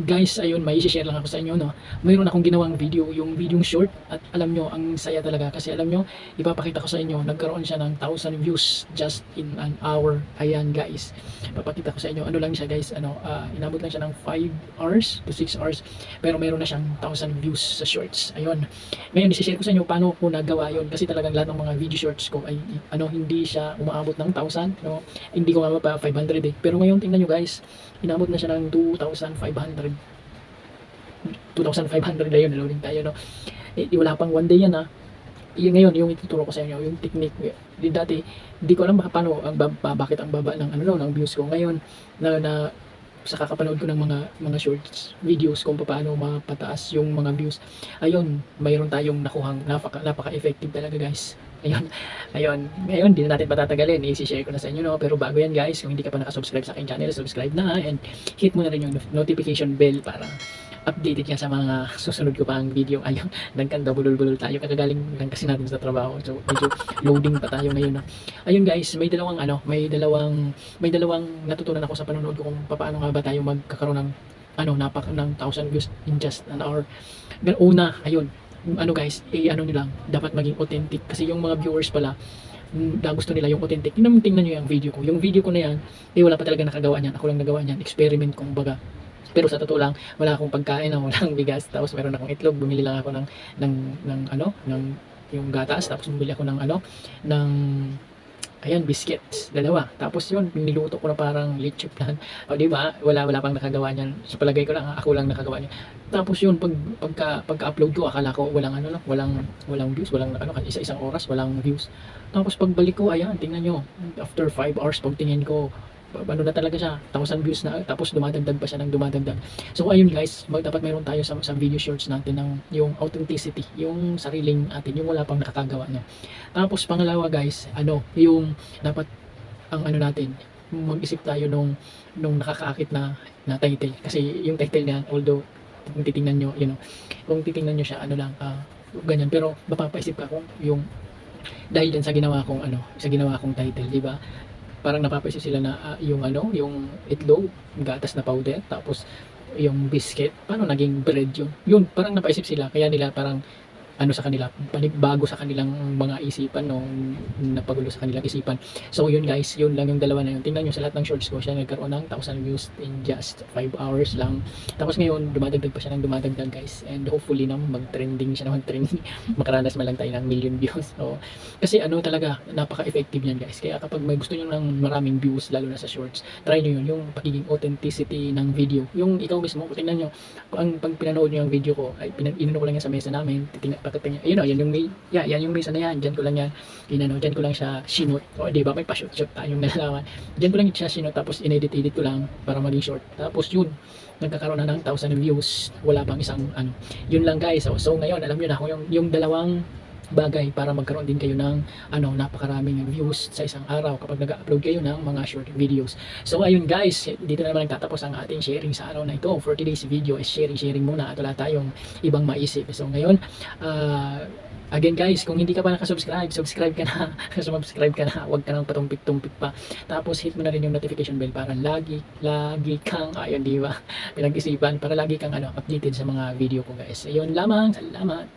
Guys, ayun, may share lang ako sa inyo, no. Mayroon akong ginawang video, yung video short, at alam nyo, ang saya talaga kasi alam nyo, ipapakita ko sa inyo, nagkaroon siya ng 1,000 views just in an hour. Ayan guys, ipapakita ko sa inyo, ano lang siya guys, inabot lang siya ng 5 hours to 6 hours, pero mayroon na siyang 1,000 views sa shorts. Ayun, ngayon i-share ko sa inyo paano ko nagawa yun, kasi talagang lahat ng mga video shorts ko ay hindi siya umaabot ng 1,000, no. Hindi ko nga pa 500 eh, pero ngayon tingnan nyo guys, inabot na siya ng 2,500 na yun, loading tayo, no. Wala pang one day yan, ha. Ngayon yung ituturo ko sa inyo yung technique. Dati hindi ko alam paano bakit ang baba ng ng views ko. Ngayon na sa kakapanood ko ng mga shorts videos kung paano mapataas yung mga views, ayun, mayroon tayong nakuhang napaka-effective talaga guys. Ayun, ngayon hindi na natin patatagalin, i-share ko na sa inyo, no. Pero bago yan guys, kung hindi ka pa nakasubscribe sa aking channel, subscribe na and hit mo na rin yung notification bell para updated ka sa mga susunod ko pang video. Ayun, nagkanda bulol-bulol tayo, kakagaling lang kasi natin sa trabaho, so medyo loading pa tayo ngayon, no. Ayun guys, may dalawang natutunan ako sa panonood ko kung paano nga ba tayo magkakaroon ng ng 1,000 views in just an hour. Una, ayun, guys, nilang dapat maging authentic, kasi yung mga viewers pala gusto nila yung authentic. Tingnan nyo yung video ko. Yung video ko na yan, wala pa talaga nakagawa niyan. Ako lang nagawa niyan. Experiment kung baga. Pero sa totoo lang, wala akong pagkain, walang bigas, tapos meron akong itlog, bumili lang ako ng yung gatas, tapos bumili ako ng ayan, biscuits, dalawa. Tapos yun, niluto ko na parang leche plan. O di ba? Wala pang nakagawa niyan. Sa palagay ko lang, ako lang nakagawa niyan. Tapos yun, pagka-upload ko, akala ko walang views, kasi isang oras walang views. Tapos pagbalik ko, ayan, tingnan nyo, after 5 hours pagtingin ko, na talaga siya, 1,000 views na, tapos dumadagdag pa siya ng dumadagdag. So ayun guys, dapat mayroon tayo sa video shorts natin ng yung authenticity, yung sariling atin, yung wala pang nakakagawa niya. Tapos pangalawa guys, yung dapat ang natin, mag-isip tayo nung nakakaakit na title, kasi yung title niya, although kung titingnan nyo, kung titingnan nyo siya, ganyan, pero mapapaisip ka kung yung dahil din sa ginawa kong title, di ba? Parang napapaisip sila na yung itlog, gatas na powder, tapos yung biscuit, paano naging bread yun, parang napaisip sila, kaya nila parang sa kanila, bago sa kanilang mga isipan, no, napagulo sa kanilang isipan. So yun guys, yun lang yung dalawa na yun. Tingnan nyo sa lahat ng shorts ko, siya nagkaroon ng 1,000 views in just 5 hours lang. Tapos ngayon, dumadagdag pa siya ng dumadagdag guys, and hopefully mag-trending siya, makaranas man lang tayo ng million views. So, kasi talaga, napaka-effective yan guys. Kaya kapag may gusto nyo ng maraming views, lalo na sa shorts, try nyo yun, yung pagiging authenticity ng video. Yung ikaw mismo, tingnan nyo, pag pinanood nyo yung video ko, ay inano ko lang yan sa mesa namin, pagkatingin, yan yung mesa na yan, dyan ko lang yan, dyan ko lang siya sinot, o diba, may pa-shoot tayong nalalaman, dyan ko lang siya sinot, tapos inedit ko lang para maging short, tapos yun, nagkakaroon na ng 1,000 views, wala pang isang yun lang guys. So ngayon, alam nyo na kung yung dalawang bagay para magkaroon din kayo ng napakaraming views sa isang araw kapag nag-upload kayo ng mga short videos. So ayun guys, dito na naman nagtatapos ang ating sharing sa araw na ito. For today's video is sharing muna at wala tayong ibang maisip. So ngayon, again guys, kung hindi ka pa nakasubscribe, subscribe ka na. Subscribe ka na, huwag ka nang patumpik-tumpik pa. Tapos hit mo na rin yung notification bell para lagi kang, ayun, di ba, pinag-isipan, para lagi kang updated sa mga video ko guys. Ayun lamang, salamat.